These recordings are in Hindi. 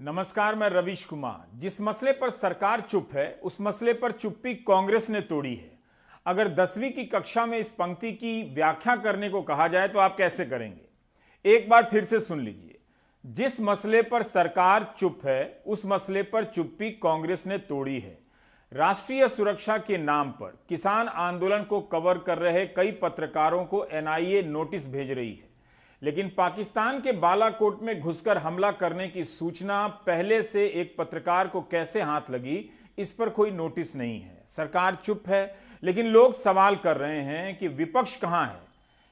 नमस्कार, मैं रवीश कुमार। जिस मसले पर सरकार चुप है उस मसले पर चुप्पी कांग्रेस ने तोड़ी है। अगर 10वीं की कक्षा में इस पंक्ति की व्याख्या करने को कहा जाए तो आप कैसे करेंगे? एक बार फिर से सुन लीजिए। जिस मसले पर सरकार चुप है उस मसले पर चुप्पी कांग्रेस ने तोड़ी है। राष्ट्रीय सुरक्षा के नाम पर किसान आंदोलन को कवर कर रहे कई पत्रकारों को एनआईए नोटिस भेज रही है, लेकिन पाकिस्तान के बालाकोट में घुसकर हमला करने की सूचना पहले से एक पत्रकार को कैसे हाथ लगी, इस पर कोई नोटिस नहीं है। सरकार चुप है, लेकिन लोग सवाल कर रहे हैं कि विपक्ष कहां है,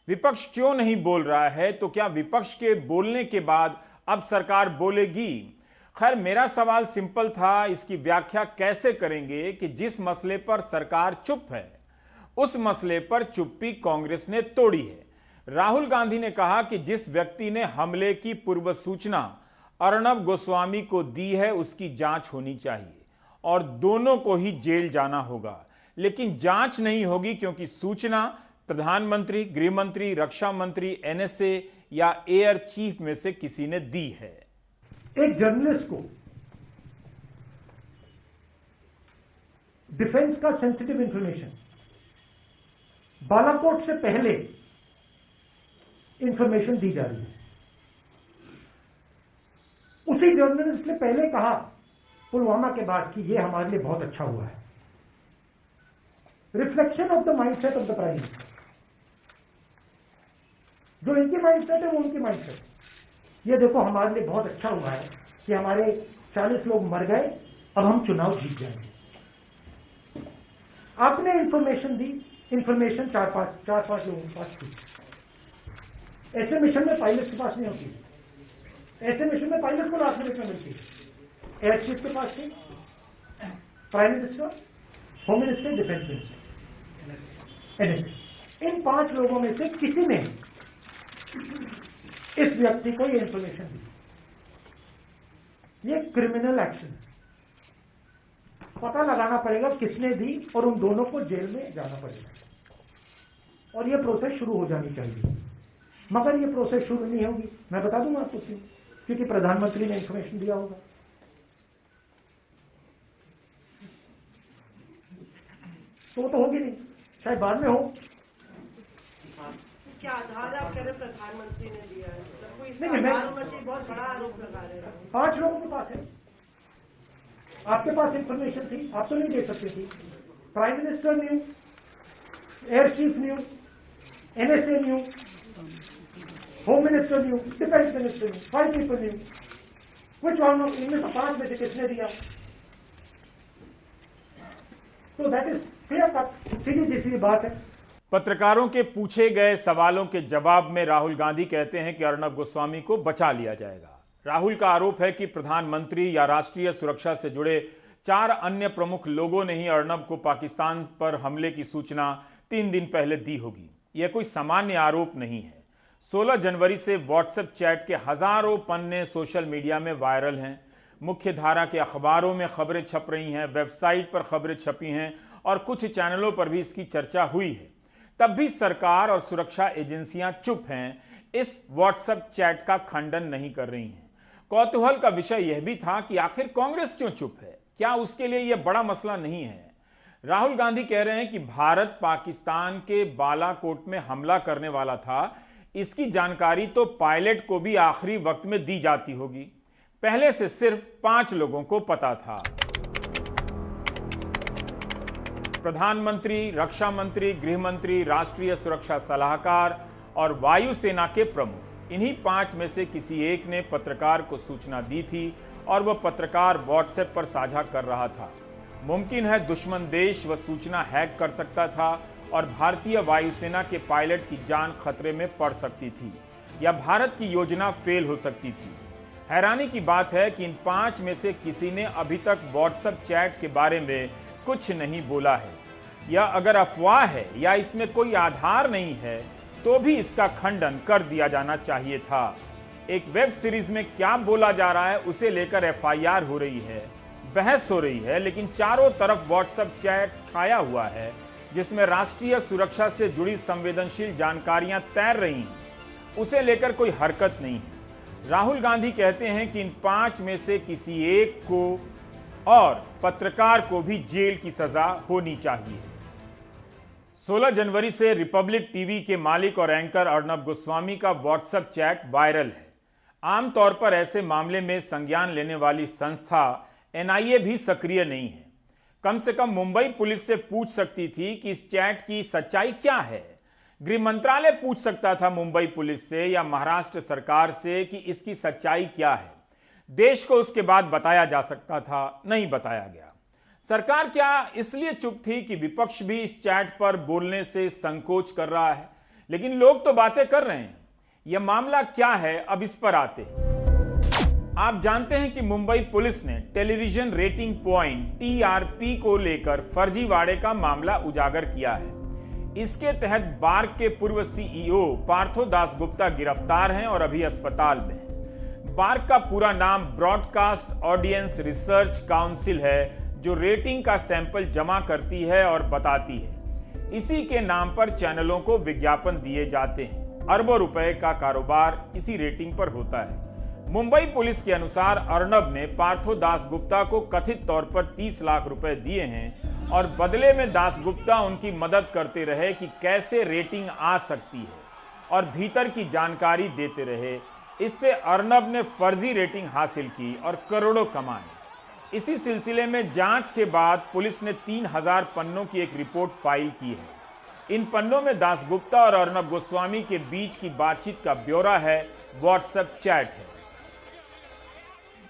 विपक्ष क्यों नहीं बोल रहा है? तो क्या विपक्ष के बोलने के बाद अब सरकार बोलेगी? खैर, मेरा सवाल सिंपल था, इसकी व्याख्या कैसे करेंगे कि जिस मसले पर सरकार चुप है उस मसले पर चुप्पी कांग्रेस ने तोड़ी है। राहुल गांधी ने कहा कि जिस व्यक्ति ने हमले की पूर्व सूचना अर्नब गोस्वामी को दी है उसकी जांच होनी चाहिए और दोनों को ही जेल जाना होगा, लेकिन जांच नहीं होगी क्योंकि सूचना प्रधानमंत्री, गृह मंत्री, रक्षा मंत्री, एनएसए या एयर चीफ में से किसी ने दी है। एक जर्नलिस्ट को डिफेंस का सेंसिटिव इंफॉर्मेशन बालाकोट से पहले इंफॉर्मेशन दी जा रही है। उसी जर्नलिस्ट ने पहले कहा पुलवामा के बाद कि यह हमारे लिए बहुत अच्छा हुआ है। Reflection of the mindset of the prime minister. जो इनकी माइंडसेट है वो उनकी माइंडसेट। ये देखो हमारे लिए बहुत अच्छा हुआ है कि हमारे 40 लोग मर गए, अब हम चुनाव जीत जाएंगे। आपने इंफॉर्मेशन दी, इंफॉर्मेशन चार पांच लोगों के पास थी। ऐसे मिशन में पायलट के पास नहीं होती। ऐसे मिशन में पायलट को लास्ट मिनट में मिलती है। एयर चीफ के पास थी, prime minister, home minister, defence minister. इन 5 लोगों में से किसी ने इस व्यक्ति को यह इंफॉर्मेशन दी। ये क्रिमिनल एक्शन, पता लगाना पड़ेगा किसने दी और उन दोनों को जेल में जाना पड़ेगा और यह प्रोसेस शुरू हो जानी चाहिए। मगर ये प्रोसेस शुरू नहीं होगी, मैं बता दूंगा आपको क्यों। क्योंकि प्रधानमंत्री ने इंफॉर्मेशन दिया होगा। तो होगी नहीं, शायद बाद में हो। क्या आधार आप कह रहे प्रधानमंत्री ने दिया है? नहीं, बहुत बड़ा आरोप लगा रहे हैं। 5 लोगों के पास है। आपके पास इंफॉर्मेशन थी, आप तो नहीं दे सकते थी। Prime minister new, air chief new, NSA new, home minister new, defence minister new, 5 people new. कुछ और इनमें से 5 में से किसने दिया? तो दैट इज क्लियर कट, सीधी सी बात है। पत्रकारों के पूछे गए सवालों के जवाब में राहुल गांधी कहते हैं कि अर्नब गोस्वामी को बचा लिया जाएगा। राहुल का आरोप है कि प्रधानमंत्री या राष्ट्रीय सुरक्षा से जुड़े 4 अन्य प्रमुख लोगों ने ही अर्नब को पाकिस्तान पर हमले की सूचना 3 दिन पहले दी होगी। यह कोई सामान्य आरोप नहीं है। 16 जनवरी से व्हाट्सएप चैट के हजारों पन्ने सोशल मीडिया में वायरल हैं। मुख्य धारा के अखबारों में खबरें छप रही हैं, वेबसाइट पर खबरें छपी हैं और कुछ चैनलों पर भी इसकी चर्चा हुई है। तब भी सरकार और सुरक्षा एजेंसियां चुप हैं, इस व्हाट्सएप चैट का खंडन नहीं कर रही हैं। कौतूहल का विषय यह भी था कि आखिर कांग्रेस क्यों चुप है? क्या उसके लिए यह बड़ा मसला नहीं है? राहुल गांधी कह रहे हैं कि भारत पाकिस्तान के बालाकोट में हमला करने वाला था, इसकी जानकारी तो पायलट को भी आखिरी वक्त में दी जाती होगी। पहले से सिर्फ 5 लोगों को पता था। प्रधानमंत्री, रक्षा मंत्री, गृह मंत्री, राष्ट्रीय सुरक्षा सलाहकार और वायुसेना के प्रमुख, इन्हीं 5 में से किसी एक ने पत्रकार को सूचना दी थी और वह पत्रकार व्हाट्सएप पर साझा कर रहा था। मुमकिन है दुश्मन देश वह सूचना हैक कर सकता था और भारतीय वायुसेना के पायलट की जान खतरे में पड़ सकती थी या भारत की योजना फेल हो सकती थी। हैरानी की बात है कि इन 5 में से किसी ने अभी तक व्हाट्सएप चैट के बारे में कुछ नहीं बोला है, या अगर अफवाह है या इसमें कोई आधार नहीं है तो भी इसका खंडन कर दिया जाना चाहिए था। एक वेब सीरीज में क्या बोला जा रहा है उसे लेकर एफआईआर हो रही है, बहस हो रही है, लेकिन चारों तरफ व्हाट्सएप चैट छाया हुआ है जिसमें राष्ट्रीय सुरक्षा से जुड़ी संवेदनशील जानकारियां तैर रही हैं, उसे लेकर कोई हरकत नहीं है। राहुल गांधी कहते हैं कि इन 5 में से किसी एक को और पत्रकार को भी जेल की सजा होनी चाहिए। 16 जनवरी से रिपब्लिक टीवी के मालिक और एंकर अर्नब गोस्वामी का व्हाट्सएप चैट वायरल है। आमतौर पर ऐसे मामले में संज्ञान लेने वाली संस्था एनआईए भी सक्रिय नहीं है। कम से कम मुंबई पुलिस से पूछ सकती थी कि इस चैट की सच्चाई क्या है। गृह मंत्रालय पूछ सकता था मुंबई पुलिस से या महाराष्ट्र सरकार से कि इसकी सच्चाई क्या है। देश को उसके बाद बताया जा सकता था, नहीं बताया गया। सरकार क्या इसलिए चुप थी कि विपक्ष भी इस चैट पर बोलने से संकोच कर रहा है? लेकिन लोग तो बातें कर रहे हैं। यह मामला क्या है, अब इस पर आते हैं। आप जानते हैं कि मुंबई पुलिस ने टेलीविजन रेटिंग पॉइंट टीआरपी को लेकर फर्जीवाड़े का मामला उजागर किया है। इसके तहत बार्क के पूर्व सीईओ पार्थो दासगुप्ता गिरफ्तार हैं और अभी अस्पताल में हैं। बार्क का पूरा नाम ब्रॉडकास्ट ऑडियंस रिसर्च काउंसिल है, जो रेटिंग का सैंपल जमा करती है और बताती है। इसी के नाम पर चैनलों को विज्ञापन दिए जाते हैं। अरबों रुपए का कारोबार इसी रेटिंग पर होता है। मुंबई पुलिस के अनुसार अर्नब ने पार्थो दासगुप्ता को कथित तौर पर 30 लाख रुपए दिए हैं और बदले में दासगुप्ता उनकी मदद करते रहे कि कैसे रेटिंग आ सकती है और भीतर की जानकारी देते रहे। इससे अर्नब ने फर्जी रेटिंग हासिल की और करोड़ों कमाए। इसी सिलसिले में जांच के बाद पुलिस ने 3000 पन्नों की एक रिपोर्ट फाइल की है। इन पन्नों में दासगुप्ता और अर्नब गोस्वामी के बीच की बातचीत का ब्यौरा है, व्हाट्सएप चैट है।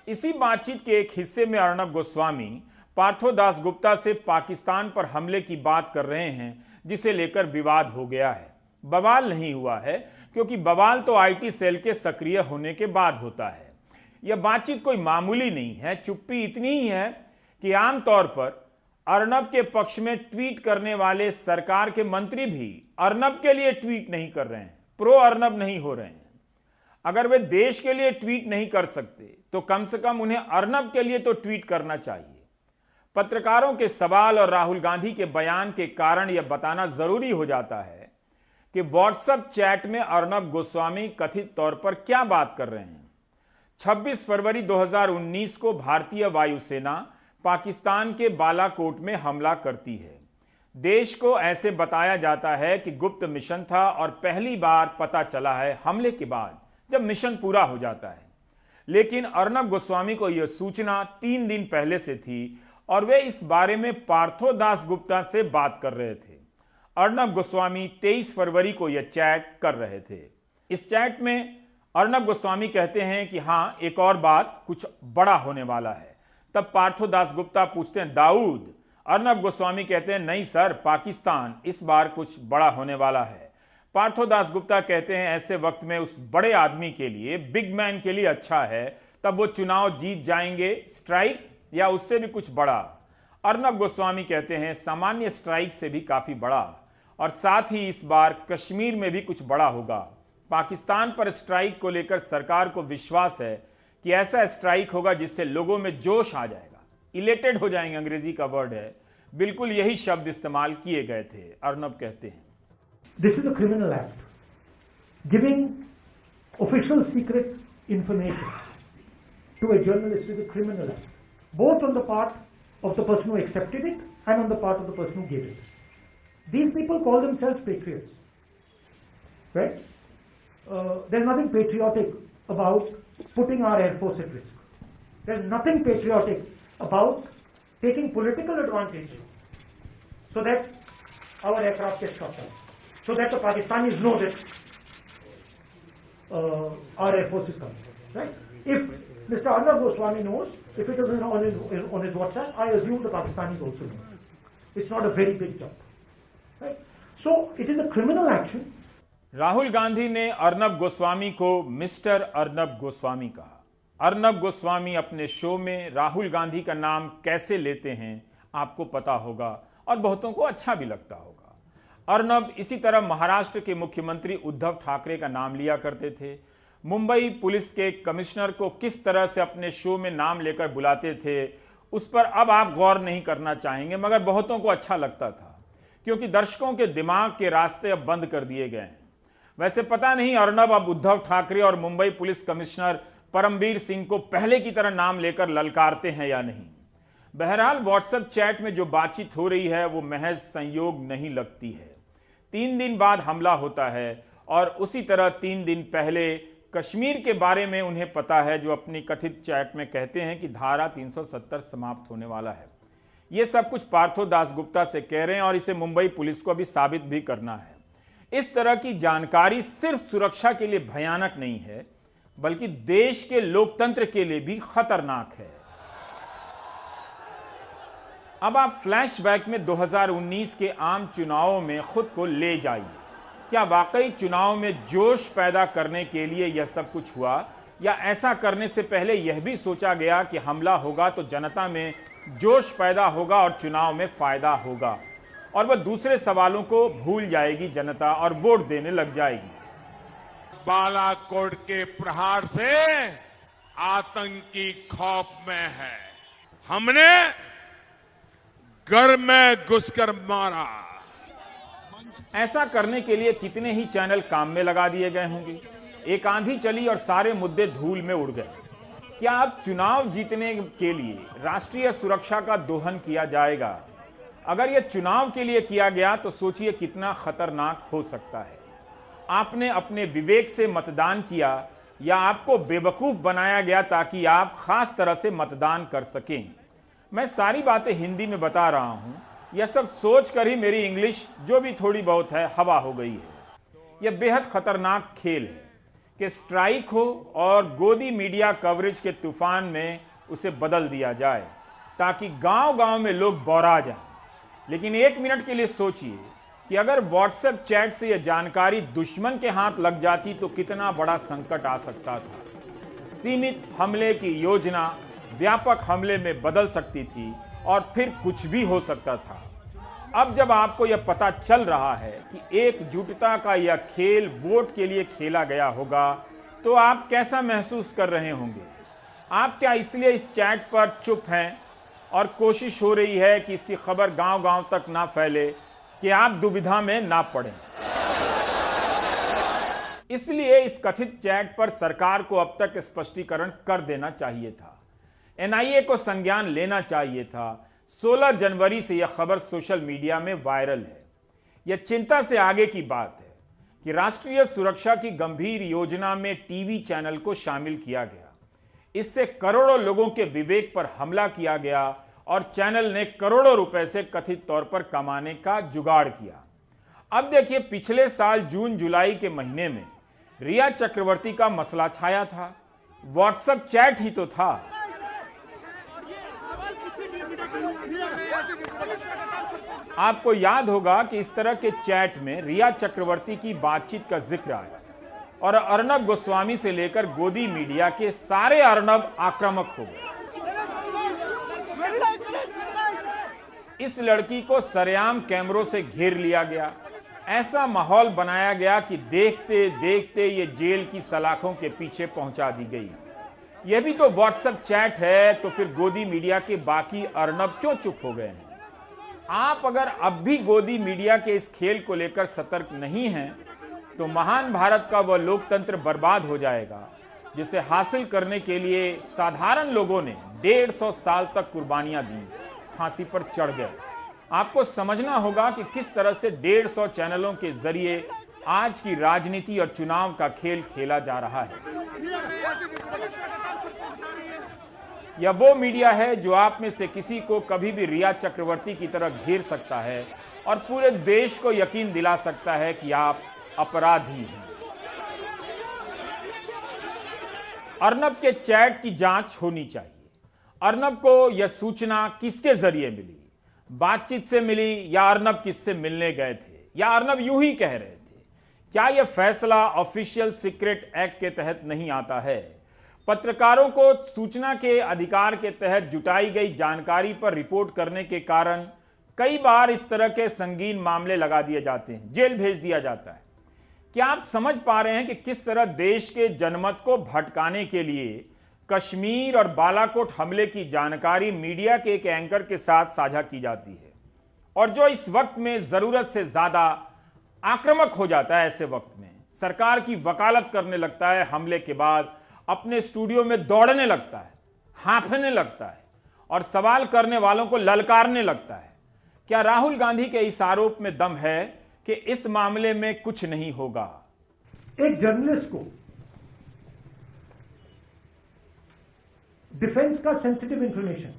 इसी बातचीत के एक हिस्से में अर्नब गोस्वामी पार्थो दासगुप्ता से पाकिस्तान पर हमले की बात कर रहे हैं, जिसे लेकर विवाद हो गया है। बवाल नहीं हुआ है, क्योंकि बवाल तो आईटी सेल के सक्रिय होने के बाद होता है। यह बातचीत कोई मामूली नहीं है। चुप्पी इतनी ही है कि आमतौर पर अर्नब के पक्ष में ट्वीट करने वाले सरकार के मंत्री भी अर्नब के लिए ट्वीट नहीं कर रहे हैं, प्रो अर्नब नहीं हो रहे हैं। अगर वे देश के लिए ट्वीट नहीं कर सकते तो कम से कम उन्हें अर्नब के लिए तो ट्वीट करना चाहिए। पत्रकारों के सवाल और राहुल गांधी के बयान के कारण यह बताना जरूरी हो जाता है कि व्हाट्सएप चैट में अर्नब गोस्वामी कथित तौर पर क्या बात कर रहे हैं। 26 फरवरी 2019 को भारतीय वायुसेना पाकिस्तान के बालाकोट में हमला करती है। देश को ऐसे बताया जाता है कि गुप्त मिशन था और पहली बार पता चला है हमले के बाद, जब मिशन पूरा हो जाता है। लेकिन अर्नब गोस्वामी को यह सूचना 3 दिन पहले से थी और वे इस बारे में पार्थो दासगुप्ता से बात कर रहे थे। अर्नब गोस्वामी 23 फरवरी को यह चैट कर रहे थे। इस चैट में अर्नब गोस्वामी कहते हैं कि हां, एक और बात, कुछ बड़ा होने वाला है। तब पार्थो दासगुप्ता पूछते हैं, दाऊद? अर्नब गोस्वामी कहते हैं, नहीं सर, पाकिस्तान, इस बार कुछ बड़ा होने वाला है। पार्थो दासगुप्ता कहते हैं, ऐसे वक्त में उस बड़े आदमी के लिए, बिग मैन के लिए अच्छा है, तब वो चुनाव जीत जाएंगे, स्ट्राइक या उससे भी कुछ बड़ा। अर्नब गोस्वामी कहते हैं, सामान्य स्ट्राइक से भी काफी बड़ा, और साथ ही इस बार कश्मीर में भी कुछ बड़ा होगा। पाकिस्तान पर स्ट्राइक को लेकर सरकार को विश्वास है कि ऐसा स्ट्राइक होगा जिससे लोगों में जोश आ जाएगा, इलेटेड हो जाएंगे, अंग्रेजी का वर्ड है। बिल्कुल यही शब्द इस्तेमाल किए गए थे। अर्नब कहते हैं, this is a criminal act, giving official secret information to a journalist is a criminal act, both on the part of the person who accepted it and on the part of the person who give it. These people call themselves patriots, right? There's nothing patriotic about putting our Air Force at risk. There's nothing patriotic about taking political advantage so that our aircraft get shot down, so that the Pakistanis know that our Air Force is coming, right? If Mr. Arnab Goswami knows, if it is on his WhatsApp, I assume the Pakistanis also know. It's not a very big jump. Right? So it is a criminal action. Rahul Gandhi ने अर्नब गोस्वामी को मिस्टर अर्नब गोस्वामी कहा। अर्नब गोस्वामी अपने शो में राहुल गांधी का नाम कैसे लेते हैं आपको पता होगा और बहुतों को अच्छा भी लगता होगा। अर्नब इसी तरह महाराष्ट्र के मुख्यमंत्री उद्धव ठाकरे का नाम लिया करते थे। मुंबई पुलिस के कमिश्नर को किस तरह से अपने शो में नाम लेकर बुलाते थे उस पर अब आप गौर नहीं करना चाहेंगे, मगर बहुतों को अच्छा लगता था, क्योंकि दर्शकों के दिमाग के रास्ते अब बंद कर दिए गए हैं। वैसे पता नहीं अर्नब अब उद्धव ठाकरे और मुंबई पुलिस कमिश्नर परमबीर सिंह को पहले की तरह नाम लेकर ललकारते हैं या नहीं। बहरहाल व्हाट्सएप चैट में जो बातचीत हो रही है वो महज संयोग नहीं लगती है। 3 दिन बाद हमला होता है और उसी तरह 3 दिन पहले कश्मीर के बारे में उन्हें पता है, जो अपनी कथित चैट में कहते हैं कि धारा 370 समाप्त होने वाला है। ये सब कुछ पार्थो दासगुप्ता से कह रहे हैं और इसे मुंबई पुलिस को अभी साबित भी करना है। इस तरह की जानकारी सिर्फ सुरक्षा के लिए भयानक नहीं है, बल्कि देश के लोकतंत्र के लिए भी खतरनाक है। अब आप फ्लैशबैक में 2019 के आम चुनावों में खुद को ले जाइए। क्या वाकई चुनाव में जोश पैदा करने के लिए यह सब कुछ हुआ, या ऐसा करने से पहले यह भी सोचा गया कि हमला होगा तो जनता में जोश पैदा होगा और चुनाव में फायदा होगा और वह दूसरे सवालों को भूल जाएगी जनता और वोट देने लग जाएगी। बालाकोट के प्रहार से आतंकी खौफ में है। हमने घर में घुसकर मारा। ऐसा करने के लिए कितने ही चैनल काम में लगा दिए गए होंगे। एक आंधी चली और सारे मुद्दे धूल में उड़ गए। क्या अब चुनाव जीतने के लिए राष्ट्रीय सुरक्षा का दोहन किया जाएगा? अगर यह चुनाव के लिए किया गया तो सोचिए कितना खतरनाक हो सकता है। आपने अपने विवेक से मतदान किया या आपको बेवकूफ बनाया गया ताकि आप खास तरह से मतदान कर सकें? मैं सारी बातें हिंदी में बता रहा हूं। यह सब सोचकर ही मेरी इंग्लिश जो भी थोड़ी बहुत है हवा हो गई है। यह बेहद खतरनाक खेल है कि स्ट्राइक हो और गोदी मीडिया कवरेज के तूफान में उसे बदल दिया जाए ताकि गांव-गांव में लोग बौरा जाएं। लेकिन 1 मिनट के लिए सोचिए कि अगर व्हाट्सएप चैट से यह जानकारी दुश्मन के हाथ लग जाती तो कितना बड़ा संकट आ सकता था। सीमित हमले की योजना व्यापक हमले में बदल सकती थी और फिर कुछ भी हो सकता था। अब जब आपको यह पता चल रहा है कि एकजुटता का यह खेल वोट के लिए खेला गया होगा, तो आप कैसा महसूस कर रहे होंगे? आप क्या इसलिए इस चैट पर चुप हैं और कोशिश हो रही है कि इसकी खबर गांव-गांव तक ना फैले कि आप दुविधा में ना पड़ें? इसलिए इस कथित चैट पर सरकार को अब तक स्पष्टीकरण कर देना चाहिए था। एनआईए को संज्ञान लेना चाहिए था। 16 जनवरी से यह खबर सोशल मीडिया में वायरल है। यह चिंता से आगे की बात है कि राष्ट्रीय सुरक्षा की गंभीर योजना में टीवी चैनल को शामिल किया गया। इससे करोड़ों लोगों के विवेक पर हमला किया गया और चैनल ने करोड़ों रुपए से कथित तौर पर कमाने का जुगाड़ किया। अब देखिए, पिछले साल जून जुलाई के महीने में रिया चक्रवर्ती का मसला छाया था। व्हाट्सएप चैट ही तो था। आपको याद होगा कि इस तरह के चैट में रिया चक्रवर्ती की बातचीत का जिक्र आया और अर्नब गोस्वामी से लेकर गोदी मीडिया के सारे अर्नब आक्रामक हो गए। इस लड़की को सरेआम कैमरों से घेर लिया गया। ऐसा माहौल बनाया गया कि देखते देखते ये जेल की सलाखों के पीछे पहुंचा दी गई। यह भी तो व्हाट्सएप चैट है, तो फिर गोदी मीडिया के बाकी अर्नब क्यों चुप हो गए हैं? आप अगर अब भी गोदी मीडिया के इस खेल को लेकर सतर्क नहीं हैं, तो महान भारत का वह लोकतंत्र बर्बाद हो जाएगा जिसे हासिल करने के लिए साधारण लोगों ने 150 साल तक कुर्बानियां दी, फांसी पर चढ़ गए। आपको समझना होगा कि किस तरह से 150 चैनलों के जरिए आज की राजनीति और चुनाव का खेल खेला जा रहा है। यह वो मीडिया है जो आप में से किसी को कभी भी रिया चक्रवर्ती की तरह घेर सकता है और पूरे देश को यकीन दिला सकता है कि आप अपराधी हैं। अर्नब के चैट की जांच होनी चाहिए। अर्नब को यह सूचना किसके जरिए मिली? बातचीत से मिली या अर्नब किससे मिलने गए थे, या अर्नब यूं ही कह रहे थे? क्या यह फैसला ऑफिशियल सीक्रेट एक्ट के तहत नहीं आता है? पत्रकारों को सूचना के अधिकार के तहत जुटाई गई जानकारी पर रिपोर्ट करने के कारण कई बार इस तरह के संगीन मामले लगा दिए जाते हैं, जेल भेज दिया जाता है। क्या आप समझ पा रहे हैं कि किस तरह देश के जनमत को भटकाने के लिए कश्मीर और बालाकोट हमले की जानकारी मीडिया के एक एंकर के साथ साझा की जाती है, और जो इस वक्त में जरूरत से ज्यादा आक्रामक हो जाता है? ऐसे वक्त में सरकार की वकालत करने लगता है, हमले के बाद अपने स्टूडियो में दौड़ने लगता है, हाँफने लगता है और सवाल करने वालों को ललकारने लगता है। क्या राहुल गांधी के इस आरोप में दम है कि इस मामले में कुछ नहीं होगा? एक जर्नलिस्ट को डिफेंस का सेंसिटिव इंफॉर्मेशन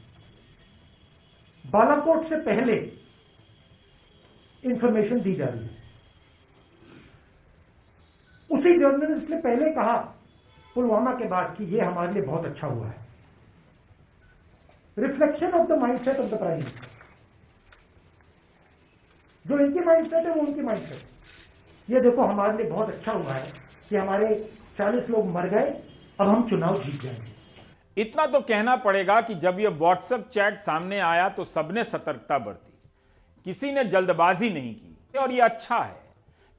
बालाकोट से पहले इंफॉर्मेशन दी जा रही है। उसी जर्नलिस्ट ने पहले कहा पुलवामा के बाद कि यह हमारे लिए बहुत अच्छा हुआ है। Reflection of the mindset of the prime minister. जो इनकी माइंडसेट है वो उनकी माइंडसेट। ये देखो हमारे लिए बहुत अच्छा हुआ है कि हमारे 40 लोग मर गए, अब हम चुनाव जीत जाएंगे। इतना तो कहना पड़ेगा कि जब यह व्हाट्सएप चैट सामने आया तो सबने सतर्कता बरती, किसी ने जल्दबाजी नहीं की। और यह अच्छा है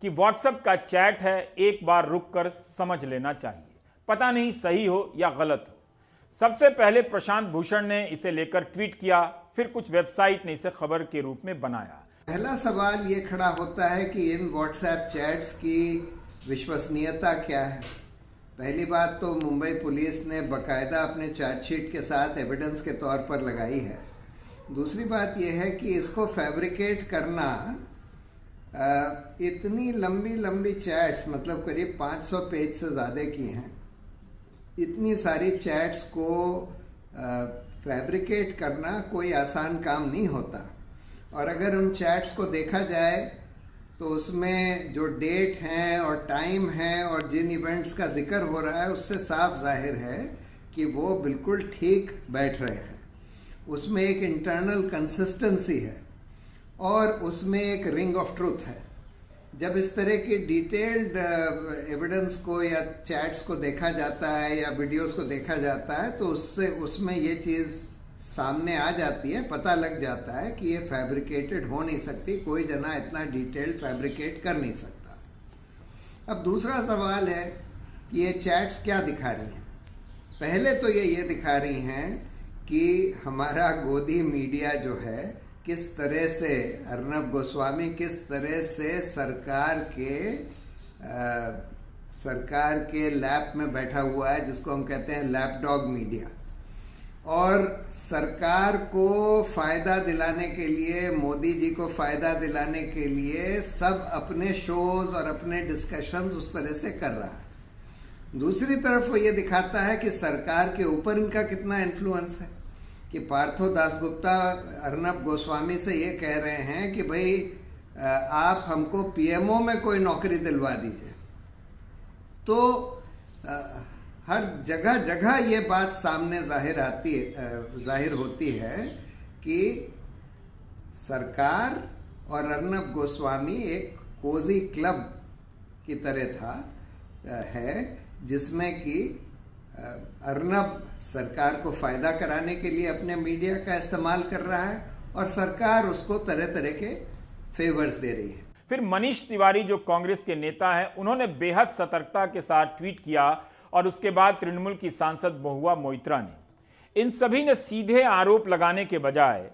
कि व्हाट्सएप का चैट है, एक बार रुककर समझ लेना चाहिए, पता नहीं सही हो या गलत हो। सबसे पहले प्रशांत भूषण ने इसे लेकर ट्वीट किया, फिर कुछ वेबसाइट ने इसे खबर के रूप में बनाया। पहला सवाल ये खड़ा होता है कि इन व्हाट्सएप चैट्स की विश्वसनीयता क्या है। पहली बात तो मुंबई पुलिस ने बकायदा अपने चार्जशीट के साथ एविडेंस के तौर पर लगाई है। दूसरी बात यह है कि इसको फैब्रिकेट करना, इतनी लंबी लंबी चैट्स, मतलब करीब 500 पेज से ज़्यादा की हैं, इतनी सारी चैट्स को फैब्रिकेट करना कोई आसान काम नहीं होता। और अगर उन चैट्स को देखा जाए तो उसमें जो डेट हैं और टाइम है और जिन इवेंट्स का जिक्र हो रहा है उससे साफ जाहिर है कि वो बिल्कुल ठीक बैठ रहे हैं। उसमें एक इंटरनल कंसिस्टेंसी है और उसमें एक रिंग ऑफ ट्रूथ है। जब इस तरह की डिटेल्ड एविडेंस को या चैट्स को देखा जाता है या वीडियोस को देखा जाता है तो उसमें ये चीज़ सामने आ जाती है, पता लग जाता है कि ये फैब्रिकेटेड हो नहीं सकती, कोई जना इतना डिटेल्ड फैब्रिकेट कर नहीं सकता। अब दूसरा सवाल है कि ये चैट्स क्या दिखा रही हैं। पहले तो ये दिखा रही हैं कि हमारा गोदी मीडिया जो है किस तरह से, अर्नब गोस्वामी किस तरह से सरकार के लैप में बैठा हुआ है, जिसको हम कहते हैं लैपडॉग मीडिया, और सरकार को फायदा दिलाने के लिए, मोदी जी को फायदा दिलाने के लिए सब अपने शोज और अपने डिस्कशंस उस तरह से कर रहा है। दूसरी तरफ वो ये दिखाता है कि सरकार के ऊपर इनका कितना इन्फ्लुएंस है, कि पार्थो दासगुप्ता अर्नब गोस्वामी से ये कह रहे हैं कि भाई आप हमको पीएमओ में कोई नौकरी दिलवा दीजिए। तो हर जगह जगह ये बात सामने जाहिर होती है कि सरकार और अर्नब गोस्वामी एक कोजी क्लब की तरह है, जिसमें कि अर्नब सरकार को फायदा कराने के लिए अपने मीडिया का इस्तेमाल कर रहा है और सरकार उसको तरह तरह के फेवर्स दे रही है। फिर मनीष तिवारी जो कांग्रेस के नेता हैं, उन्होंने बेहद सतर्कता के साथ ट्वीट किया और उसके बाद तृणमूल की सांसद महुआ मोइत्रा ने। इन सभी ने सीधे आरोप लगाने के बजाय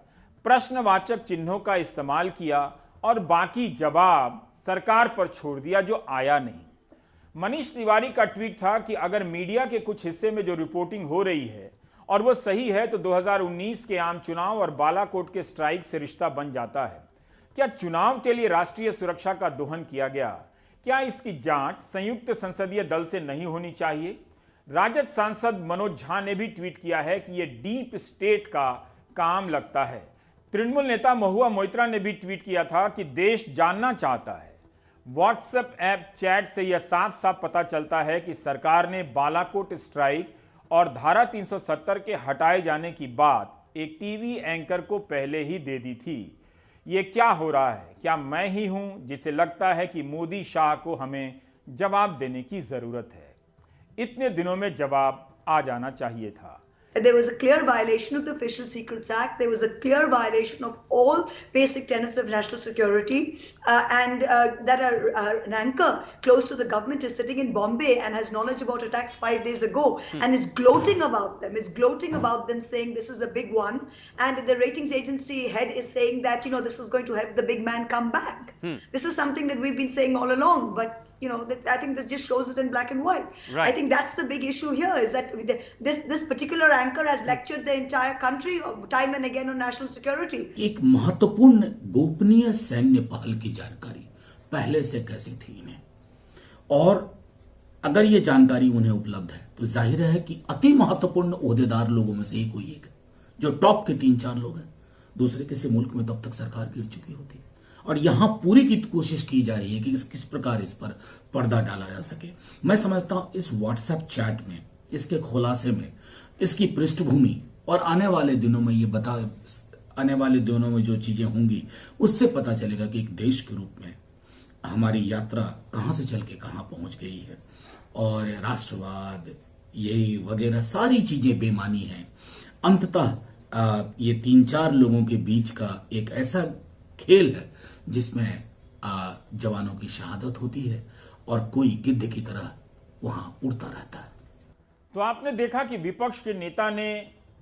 प्रश्नवाचक चिन्हों का इस्तेमाल किया और बाकी जवाब सरकार पर छोड़ दिया, जो आया नहीं। मनीष तिवारी का ट्वीट था कि अगर मीडिया के कुछ हिस्से में जो रिपोर्टिंग हो रही है और वो सही है तो 2019 के आम चुनाव और बालाकोट के स्ट्राइक से रिश्ता बन जाता है। क्या चुनाव के लिए राष्ट्रीय सुरक्षा का दोहन किया गया? क्या इसकी जांच संयुक्त संसदीय दल से नहीं होनी चाहिए? राजद सांसद मनोज झा ने भी ट्वीट किया है कि यह डीप स्टेट का काम लगता है। तृणमूल नेता महुआ मोइत्रा ने भी ट्वीट किया था कि देश जानना चाहता है। व्हाट्सएप ऐप चैट से यह साफ साफ पता चलता है कि सरकार ने बालाकोट स्ट्राइक और धारा 370 के हटाए जाने की बात एक टीवी एंकर को पहले ही दे दी थी। ये क्या हो रहा है? क्या मैं ही हूं जिसे लगता है कि मोदी शाह को हमें जवाब देने की जरूरत है? इतने दिनों में जवाब आ जाना चाहिए था। There was a clear violation of the Official Secrets Act. There was a clear violation of all basic tenets of national security. And that an anchor close to the government is sitting in Bombay and has knowledge about attacks 5 days ago and is gloating about them, saying this is a big one. And the ratings agency head is saying that, this is going to help the big man come back. This is something that we've been saying all along. But I think that just shows it in black and white. Right. I think that's the big issue here, is that this particular anchor has lectured the entire country time and again on national security. एक महत्वपूर्ण गोपनीय सैन्य पहल की जानकारी पहले से कैसी थी इन्हें, और अगर ये जानकारी उन्हें उपलब्ध है तो जाहिर है कि अति महत्वपूर्ण ओहदेदार लोगों में से ही कोई एक है, जो टॉप के 3-4 लोग हैं। दूसरे किसी मुल्क में तब तक सरकार गिर चुकी होती, और यहां पूरी की कोशिश की जा रही है कि किस प्रकार इस पर पर्दा डाला जा सके। मैं समझता हूं इस व्हाट्सएप चैट में, इसके खुलासे में, इसकी पृष्ठभूमि और आने वाले दिनों में जो चीजें होंगी उससे पता चलेगा कि एक देश के रूप में हमारी यात्रा कहां से चल के कहां पहुंच गई है, और राष्ट्रवाद यही वगैरह सारी चीजें बेमानी हैं। अंततः ये 3-4 लोगों के बीच का एक ऐसा खेल है जिसमें जवानों की शहादत होती है और कोई गिद्ध की तरह वहां उड़ता रहता है। तो आपने देखा कि विपक्ष के नेता ने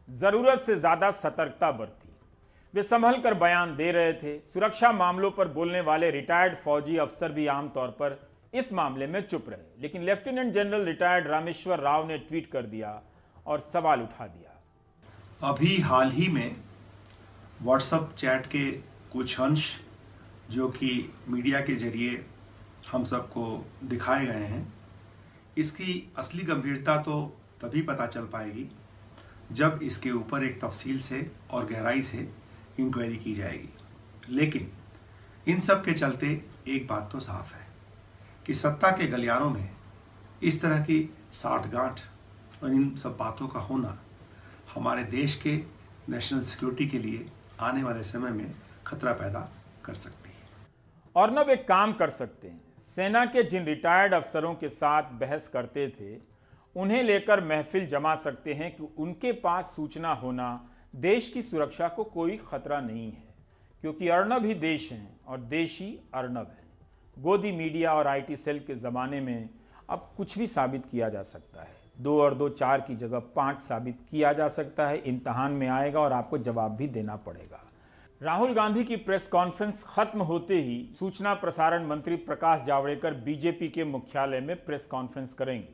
जरूरत से ज्यादा सतर्कता बरती। वे संभल कर बयान दे रहे थे। सुरक्षा मामलों पर बोलने वाले रिटायर्ड फौजी अफसर भी आमतौर पर इस मामले में चुप रहे, लेकिन lieutenant general retired Rameshwar Rao ने ट्वीट कर दिया और सवाल उठा दिया। अभी हाल ही में व्हाट्सएप चैट के कुछ अंश जो कि मीडिया के जरिए हम सबको दिखाए गए हैं, इसकी असली गंभीरता तो तभी पता चल पाएगी जब इसके ऊपर एक तफसील से और गहराई से इंक्वायरी की जाएगी। लेकिन इन सब के चलते एक बात तो साफ है कि सत्ता के गलियारों में इस तरह की साठगांठ और इन सब बातों का होना हमारे देश के नेशनल सिक्योरिटी के लिए आने वाले समय में खतरा पैदा कर सकती है। अर्नब एक काम कर सकते हैं, सेना के जिन रिटायर्ड अफसरों के साथ बहस करते थे उन्हें लेकर महफिल जमा सकते हैं कि उनके पास सूचना होना देश की सुरक्षा को कोई खतरा नहीं है, क्योंकि अर्नब ही देश हैं और देश ही अर्नब है। गोदी मीडिया और आईटी सेल के ज़माने में अब कुछ भी साबित किया जा सकता है। 2 और 2 4 की जगह 5 साबित किया जा सकता है। इम्तहान में आएगा और आपको जवाब भी देना पड़ेगा। राहुल गांधी की प्रेस कॉन्फ्रेंस खत्म होते ही सूचना प्रसारण मंत्री प्रकाश जावड़ेकर बीजेपी के मुख्यालय में प्रेस कॉन्फ्रेंस करेंगे।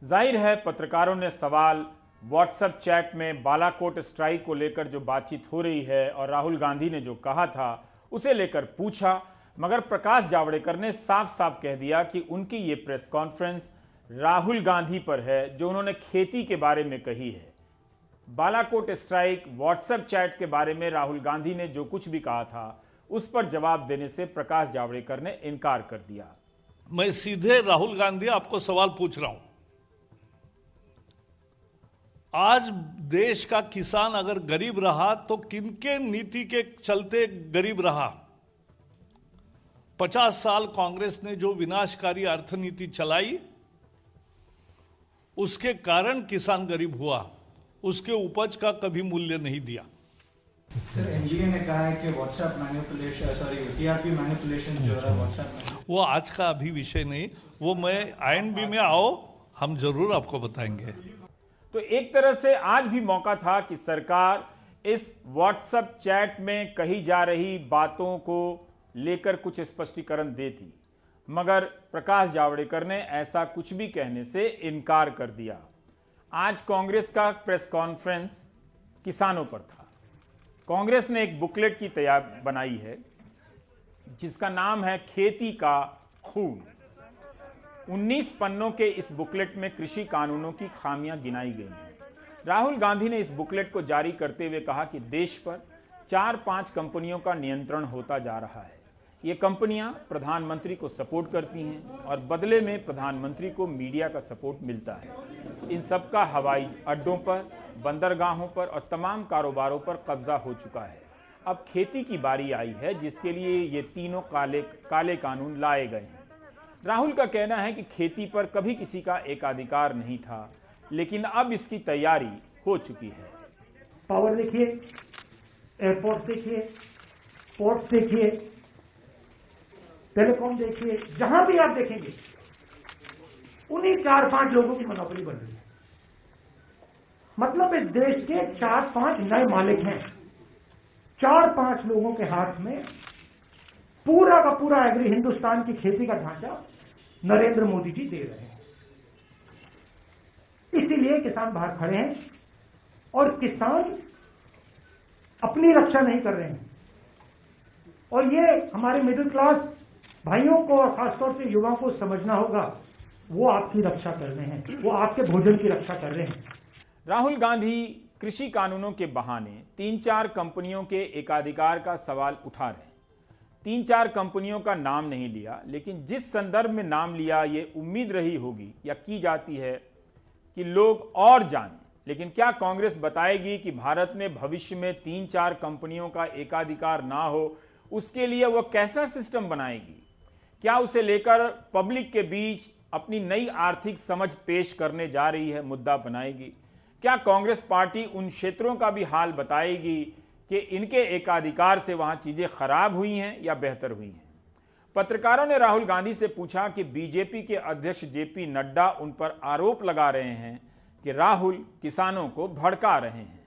जाहिर है पत्रकारों ने सवाल व्हाट्सएप चैट में बालाकोट स्ट्राइक को लेकर जो बातचीत हो रही है और राहुल गांधी ने जो कहा था उसे लेकर पूछा, मगर प्रकाश जावड़ेकर ने साफ साफ कह दिया कि उनकी ये प्रेस कॉन्फ्रेंस राहुल गांधी पर है जो उन्होंने खेती के बारे में कही है। बालाकोट स्ट्राइक, व्हाट्सएप चैट के बारे में राहुल गांधी ने जो कुछ भी कहा था उस पर जवाब देने से प्रकाश जावड़ेकर ने इनकार कर दिया। मैं सीधे राहुल गांधी आपको सवाल पूछ रहा हूं, आज देश का किसान अगर गरीब रहा तो किनके नीति के चलते गरीब रहा? 50 साल कांग्रेस ने जो विनाशकारी अर्थनीति चलाई उसके कारण किसान गरीब हुआ, उसके उपज का कभी मूल्य नहीं दिया। सर, एनजीए ने कहा है कि व्हाट्सएप मैनिपुलेशन, टीआरपी मैनिपुलेशन जो है व्हाट्सएप, वो आज का अभी विषय नहीं, वो मैं आईएनबी में आओ हम जरूर आपको बताएंगे। तो एक तरह से आज भी मौका था कि सरकार इस व्हाट्सएप चैट में कही जा रही बातों को लेकर कुछ स्पष्टीकरण देती, मगर प्रकाश जावड़ेकर ने ऐसा कुछ भी कहने से इनकार कर दिया। आज कांग्रेस का प्रेस कॉन्फ्रेंस किसानों पर था। कांग्रेस ने एक बुकलेट की तैयार बनाई है जिसका नाम है खेती का खून। 19 पन्नों के इस बुकलेट में कृषि कानूनों की खामियां गिनाई गई हैं। राहुल गांधी ने इस बुकलेट को जारी करते हुए कहा कि देश पर 4-5 कंपनियों का नियंत्रण होता जा रहा है। ये कंपनियां प्रधानमंत्री को सपोर्ट करती हैं और बदले में प्रधानमंत्री को मीडिया का सपोर्ट मिलता है। इन सब का हवाई अड्डों पर, बंदरगाहों पर और तमाम कारोबारों पर कब्जा हो चुका है। अब खेती की बारी आई है जिसके लिए ये तीनों काले कानून लाए गए हैं। राहुल का कहना है कि खेती पर कभी किसी का एकाधिकार नहीं था, लेकिन अब इसकी तैयारी हो चुकी है। पावर देखिए, एयरपोर्ट देखिए, पोर्ट्स देखिए, टेलीकॉम देखिए, जहां भी आप देखेंगे उन्हीं 4-5 लोगों की मोनोपोली बन रही है। मतलब इस देश के 4-5 नए मालिक हैं। 4-5 लोगों के हाथ में पूरा का पूरा एग्री हिंदुस्तान की खेती का ढांचा नरेंद्र मोदी जी दे रहे हैं। इसीलिए किसान बाहर खड़े हैं और किसान अपनी रक्षा नहीं कर रहे हैं। और ये हमारे मिडिल क्लास भाइयों को और खासतौर से युवाओं को समझना होगा, वो आपकी रक्षा कर रहे हैं, वो आपके भोजन की रक्षा कर रहे हैं। राहुल गांधी कृषि कानूनों के बहाने 3-4 कंपनियों के एकाधिकार का सवाल उठा रहे हैं। 3-4 कंपनियों का नाम नहीं लिया, लेकिन जिस संदर्भ में नाम लिया ये उम्मीद रही होगी या की जाती है कि लोग और जानें। लेकिन क्या कांग्रेस बताएगी कि भारत में भविष्य में 3-4 कंपनियों का एकाधिकार ना हो, उसके लिए वो कैसा सिस्टम बनाएगी? क्या उसे लेकर पब्लिक के बीच अपनी नई आर्थिक समझ पेश करने जा रही है, मुद्दा बनाएगी? क्या कांग्रेस पार्टी उन क्षेत्रों का भी हाल बताएगी कि इनके एकाधिकार से वहां चीजें खराब हुई हैं या बेहतर हुई हैं? पत्रकारों ने राहुल गांधी से पूछा कि बीजेपी के अध्यक्ष जेपी नड्डा उन पर आरोप लगा रहे हैं कि राहुल किसानों को भड़का रहे हैं।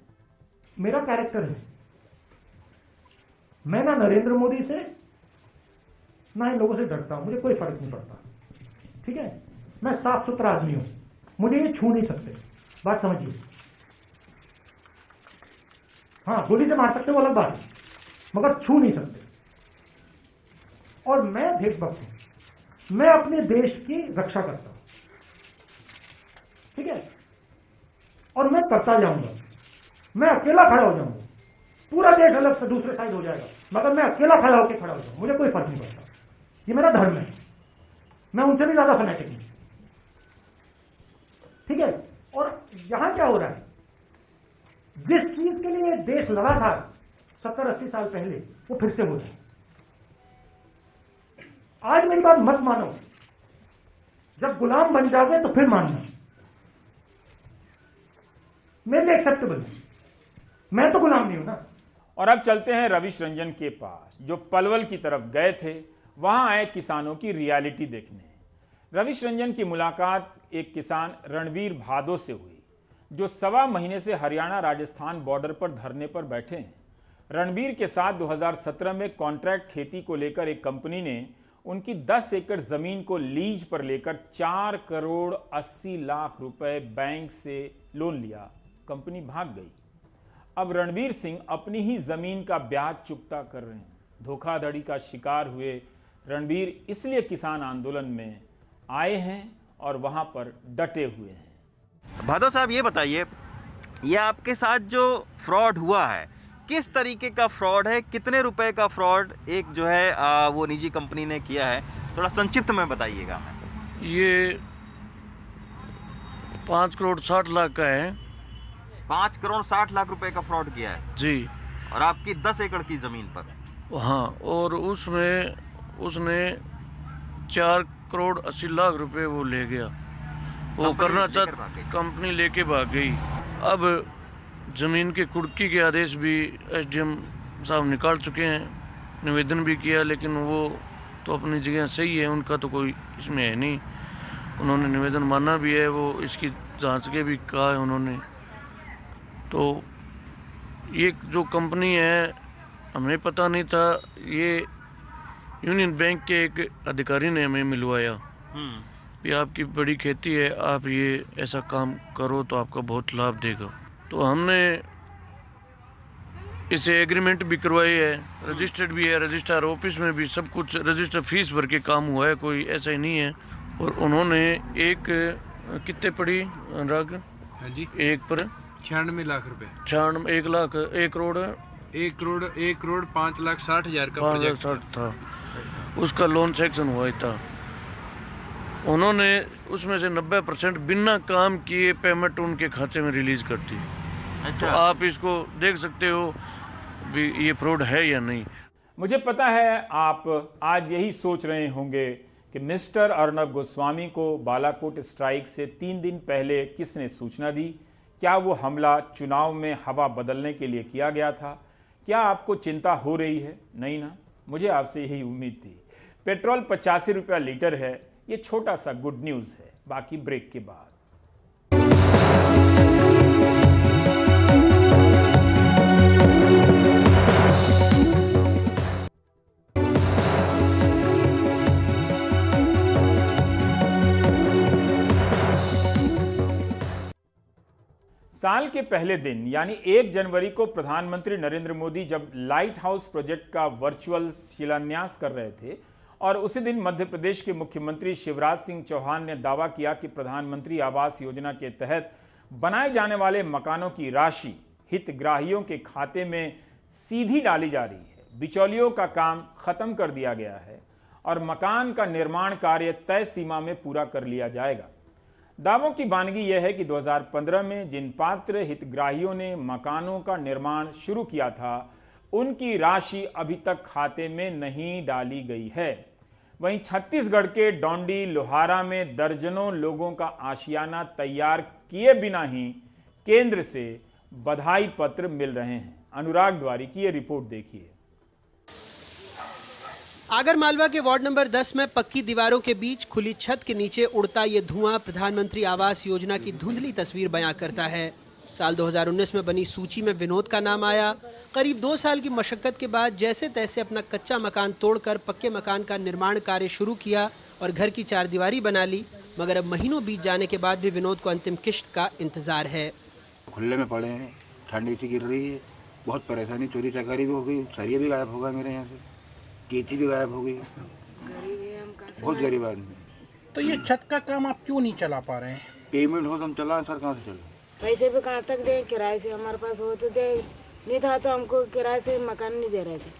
मेरा कैरेक्टर है, मैं ना नरेंद्र मोदी से ना इन लोगों से डरता हूं, मुझे कोई फर्क नहीं पड़ता। ठीक है, मैं साफ सुथरा आदमी हूं, मुझे ये छू नहीं सकते, बात समझिए। हाँ, गोली से मार सकते वो अलग बात है, मगर छू नहीं सकते। और मैं देशभक्त हूं, मैं अपने देश की रक्षा करता हूं। ठीक है, और मैं करता जाऊंगा, मैं अकेला खड़ा हो जाऊंगा, पूरा देश अलग से दूसरे साइड हो जाएगा, मगर मैं अकेला खड़ा होकर खड़ा हो जाऊंगा, मुझे कोई फर्क नहीं पड़ता। ये मेरा धर्म है, मैं उनसे भी ज्यादा फैनेटिक हूं। ठीक है, और यहां क्या हो रहा है, जिस चीज के लिए देश लड़ा था 70-80 साल पहले, वो फिर से हो रहा है। आज मेरी बात मत मानो, जब गुलाम बन जाओगे तो फिर मानना, मेरे लिए एक्सेप्टेबल है, मैं तो गुलाम नहीं हूं ना। और अब चलते हैं रविश रंजन के पास, जो पलवल की तरफ गए थे, वहां आए किसानों की रियलिटी देखने। रविश रंजन की मुलाकात एक किसान रणवीर भादो से हुई, जो 1.25 महीने से हरियाणा राजस्थान बॉर्डर पर धरने पर बैठे हैं। रणवीर के साथ 2017 में कॉन्ट्रैक्ट खेती को लेकर एक कंपनी ने उनकी 10 एकड़ जमीन को लीज पर लेकर 4 करोड़ 80 लाख रुपए बैंक से लोन लिया। कंपनी भाग गई। अब रणवीर सिंह अपनी ही जमीन का ब्याज चुकता कर रहे हैं। धोखाधड़ी का शिकार हुए रणवीर इसलिए किसान आंदोलन में आए हैं और वहां पर डटे हुए हैं। भादो साहब, ये बताइए, ये आपके साथ जो फ्रॉड हुआ है, किस तरीके का फ्रॉड है, कितने रुपए का फ्रॉड एक जो है वो निजी कंपनी ने किया है, थोड़ा संक्षिप्त में बताइएगा। ये 5 करोड़ 60 लाख का है। 5 करोड़ 60 लाख रुपए का फ्रॉड किया है जी, और आपकी 10 एकड़ की जमीन पर। हाँ, और उसमें उसने 4 करोड़ 80 लाख रुपए वो ले गया, वो करना चाहता, कंपनी लेके भाग गई। अब जमीन के कुर्की के आदेश भी एसडीएम साहब निकाल चुके हैं, निवेदन भी किया, लेकिन वो तो अपनी जगह सही है, उनका तो कोई इसमें है नहीं, उन्होंने निवेदन माना भी है, वो इसकी जांच के भी कहा है उन्होंने। तो ये जो कंपनी है, हमें पता नहीं था, ये यूनियन बैंक के एक अधिकारी ने हमें मिलवाया कि आपकी बड़ी खेती है, आप ये ऐसा काम करो तो आपका बहुत लाभ देगा। तो हमने इसे एग्रीमेंट भी करवाई है, रजिस्टर्ड भी है, रजिस्ट्रार ऑफिस में भी सब कुछ रजिस्टर फीस भर के काम हुआ है, कोई ऐसा ही नहीं है। और उन्होंने एक कितने पड़ी अनुराग जी, एक पर 96 लाख रुपए, 1 करोड़ 5,60,000 का प्रोजेक्ट था, उसका लोन सेक्शन हुआ था। उन्होंने उसमें से 90% बिना काम किए पेमेंट उनके खाते में रिलीज कर दी। तो आप इसको देख सकते हो भी ये फ्रॉड है या नहीं। मुझे पता है आप आज यही सोच रहे होंगे कि मिस्टर अर्नब गोस्वामी को बालाकोट स्ट्राइक से 3 दिन पहले किसने सूचना दी? क्या वो हमला चुनाव में हवा बदलने के लिए किया गया था? क्या आपको चिंता हो रही है? नहीं ना, मुझे आपसे यही उम्मीद थी। पेट्रोल 85 रुपया लीटर है, ये छोटा सा गुड न्यूज़ है। बाकी ब्रेक के बाद। साल के पहले दिन यानी 1 जनवरी को प्रधानमंत्री नरेंद्र मोदी जब लाइट हाउस प्रोजेक्ट का वर्चुअल शिलान्यास कर रहे थे और उसी दिन मध्य प्रदेश के मुख्यमंत्री शिवराज सिंह चौहान ने दावा किया कि प्रधानमंत्री आवास योजना के तहत बनाए जाने वाले मकानों की राशि हितग्राहियों के खाते में सीधी डाली जा रही है। बिचौलियों का काम खत्म कर दिया गया है और मकान का निर्माण कार्य तय सीमा में पूरा कर लिया जाएगा। दावों की वानगी यह है कि 2015 में जिन पात्र हितग्राहियों ने मकानों का निर्माण शुरू किया था उनकी राशि अभी तक खाते में नहीं डाली गई है। वहीं छत्तीसगढ़ के डोंडी लोहारा में दर्जनों लोगों का आशियाना तैयार किए बिना ही केंद्र से बधाई पत्र मिल रहे हैं। अनुराग द्वारी की ये रिपोर्ट देखिए। आगरमालवा के वार्ड नंबर 10 में पक्की दीवारों के बीच खुली छत के नीचे उड़ता ये धुआं प्रधानमंत्री आवास योजना की धुंधली तस्वीर बयां करता है। साल 2019 में बनी सूची में विनोद का नाम आया। करीब 2 साल की मशक्कत के बाद जैसे तैसे अपना कच्चा मकान तोड़कर पक्के मकान का निर्माण कार्य शुरू किया और घर की चारदीवारी बना ली, मगर अब महीनों बीत जाने के बाद भी विनोद को अंतिम किश्त का इंतजार है। खुले में पड़े हैं, ठंडी सी गिर रही है, बहुत परेशानी, चोरी चकारी भी हो गई, सरिया भी गायब हो गया मेरे यहाँ से, केची भी गायब हो गई, बहुत गरीब आदमी। तो ये छत का काम आप क्यों नहीं चला पा रहे हैं? पेमेंट हो तो हम चला, सर कहाँ से चले? पैसे भी कहाँ तक दे, किराए से हमारे पास हो तो दे, नहीं था तो हमको किराए से मकान नहीं दे रहे थे,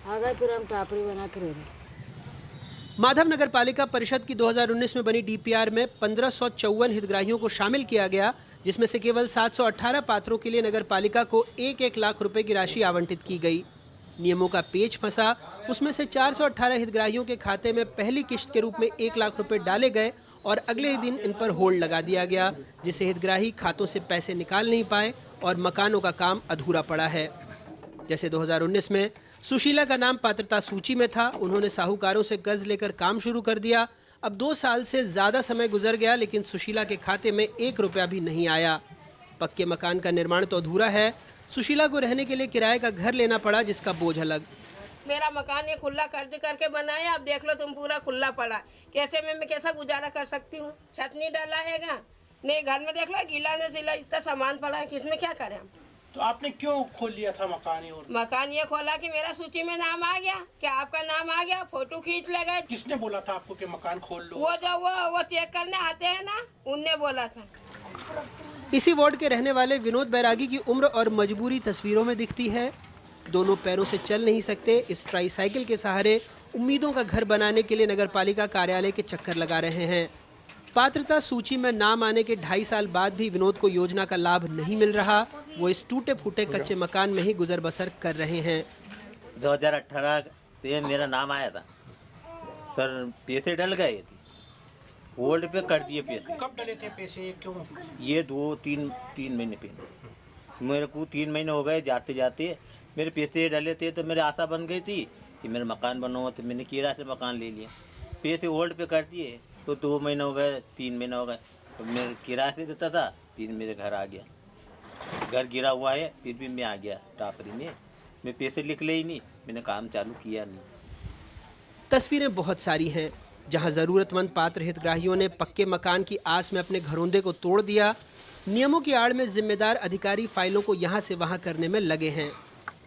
आ गए फिर हम टापरी बना के रह रहे। माधव नगर पालिका परिषद की 2019 में बनी डीपीआर में 1554 हितग्राहियों को शामिल किया गया, जिसमें से केवल 718 पात्रों के लिए नगर पालिका को 1-1 लाख रुपए की राशि आवंटित की गई। नियमों का पेच फंसा, उसमें से 418 हितग्राहियों के खाते में पहली किश्त के रूप में 1 लाख रुपए डाले गए और अगले ही दिन इन पर होल्ड लगा दिया गया, जिससे हितग्राही खातों से पैसे निकाल नहीं पाए और मकानों का काम अधूरा पड़ा है। जैसे 2019 में सुशीला का नाम पात्रता सूची में था, उन्होंने साहूकारों से कर्ज लेकर काम शुरू कर दिया। अब 2 साल से ज्यादा समय गुजर गया, लेकिन सुशीला के खाते में 1 रुपया भी नहीं आया। पक्के मकान का निर्माण तो अधूरा है, सुशीला को रहने के लिए किराए का घर लेना पड़ा, जिसका बोझ अलग। मेरा मकान ये खुला कर्ज करके बनाया, अब देख लो तुम पूरा खुला पड़ा, कैसे मैं कैसा गुजारा कर सकती हूँ? छत नहीं डाला हैगा, नहीं घर में देख लो गीला ने सिला, इतना सामान पड़ा है, किसमें क्या करें हम? तो आपने क्यों खोल लिया था मकान? और मकान ये खोला कि मेरा सूची में नाम आ गया, क्या आपका नाम आ गया, फोटो खींच ले गए। किसने बोला था आपको कि मकान खोल लो? वो जो वो चेक करने आते हैं ना, उनने बोला था। इसी वार्ड के रहने वाले विनोद बैरागी की उम्र और मजबूरी तस्वीरों में दिखती है। दोनों पैरों से चल नहीं सकते, इस ट्राईसाइकिल के सहारे उम्मीदों का घर बनाने के लिए नगरपालिका कार्यालय के चक्कर लगा रहे हैं। पात्रता सूची में नाम आने के 2.5 साल बाद भी विनोद को योजना का लाभ नहीं मिल रहा। वो इस टूटे फूटे कच्चे मकान में ही गुजर बसर कर रहे हैं। 2018 में मेरा नाम आया था सर, पैसे डल गए थे, होल्ड पे कर दिए पैसे। कब डले थे पैसे, क्यों? ये 2-3 महीने पहले, मेरे को 3 महीने हो गए जाते जाते मेरे पैसे डले थे, तो मेरी आशा बन गई थी कि मेरा मकान बनो, तो मैंने किराए से मकान ले लिया, पैसे होल्ड पे कर दिए, तो 2 महीने हो गए, 3 महीने हो गए, तो मेरे किराए से देता था, फिर मेरे घर आ गया, घर गिरा हुआ है, फिर भी मैं आ गया टापरी में, मैं पैसे निकले ही नहीं, मैंने काम चालू किया नहीं। तस्वीरें बहुत सारी हैं जहां जरूरतमंद पात्र हितग्राहियों ने पक्के मकान की आस में अपने घरौंदे को तोड़ दिया। नियमों की आड़ में जिम्मेदार अधिकारी फाइलों को यहां से वहां करने में लगे हैं।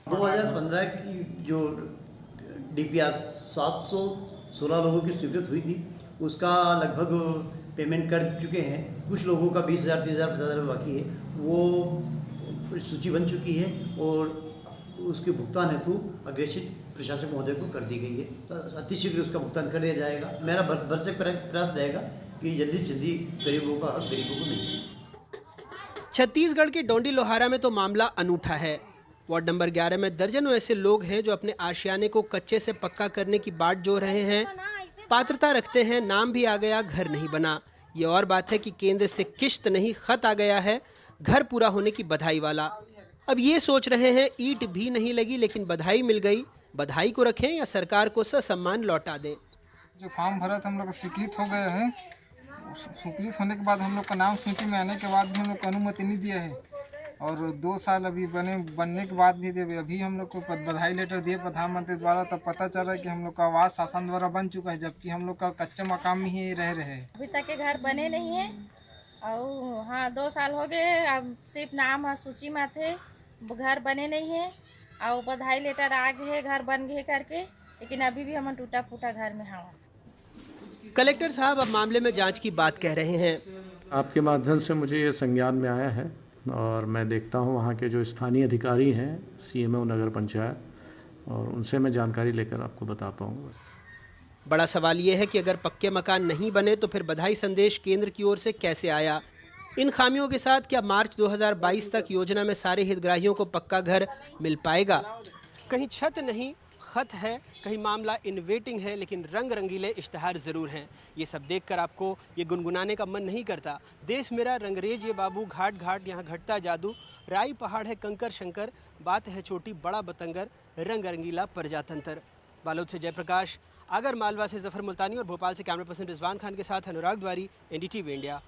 2015 की जो डीपीआर 716 लोगों की स्वीकृत हुई थी, उसका लगभग पेमेंट कर चुके हैं। कुछ लोगों का 20,000, 30,000, 50,000 बाकी है, वो सूची बन चुकी है और उसके भुगतान हेतु अग्रेषित प्रशासक महोदय को कर दी गई है। तो अतिशीघ्र उसका भुगतान कर दिया जाएगा। मेरा भरसक प्रयास रहेगा कि जल्दी से जल्दी गरीबों का हक गरीबों को मिले। छत्तीसगढ़ के डोंडी लोहारा में तो मामला अनूठा है। वार्ड नंबर 11 में दर्जनों ऐसे लोग हैं जो अपने आशियाने को कच्चे से पक्का करने की बाट जोड़ रहे हैं। पात्रता रखते हैं, नाम भी आ गया, घर नहीं बना। ये और बात है कि केंद्र से किश्त नहीं खत आ गया है, घर पूरा होने की बधाई वाला। अब ये सोच रहे हैं ईंट भी नहीं लगी लेकिन बधाई मिल गई, बधाई को रखें या सरकार को ससम्मान लौटा दें। जो फॉर्म भरा था हम लोग स्वीकृत हो गए हैं, स्वीकृत होने के बाद हम लोग का नाम सूची में आने के बाद भी हम लोग को अनुमति नहीं दिया है और 2 साल अभी बनने के बाद भी अभी हम लोग को बधाई लेटर दिए प्रधानमंत्री द्वारा, तब पता चला कि हम लोग का आवास शासन द्वारा बन चुका है, जबकि हम लोग का कच्चे मकान में ही रह रहे हैं। अभी तक के घर बने नहीं है और हाँ 2 साल हो गए, अब सिर्फ नाम है, सूची में थे, घर बने नहीं है और बधाई लेटर आ गए, घर बन गए करके, लेकिन अभी भी हम टूटा फूटा घर में हवा। कलेक्टर साहब अब मामले में जांच की बात कह रहे हैं। आपके माध्यम से मुझे ये संज्ञान में आया है और मैं देखता हूँ वहाँ के जो स्थानीय अधिकारी हैं, CMO नगर पंचायत, और उनसे मैं जानकारी लेकर आपको बता पाऊँगा। बड़ा सवाल ये है कि अगर पक्के मकान नहीं बने तो फिर बधाई संदेश केंद्र की ओर से कैसे आया। इन खामियों के साथ क्या मार्च 2022 तक योजना में सारे हितग्राहियों को पक्का घर मिल पाएगा? कहीं छत नहीं, खत है, कहीं मामला इन वेटिंग है, लेकिन रंग रंगीले इश्तहार ज़रूर हैं। ये सब देखकर आपको ये गुनगुनाने का मन नहीं करता। देश मेरा रंगरेज ये बाबू, घाट घाट यहाँ घटता जादू, राई पहाड़ है कंकर शंकर, बात है छोटी बड़ा बतंगर, रंग रंगीला प्रजातंत्र। बालोद से जयप्रकाश, आगर मालवा से जफर मुल्तानी और भोपाल से कैमरा पर्सन रिजवान खान के साथ अनुराग द्वारी, NDTV इंडिया।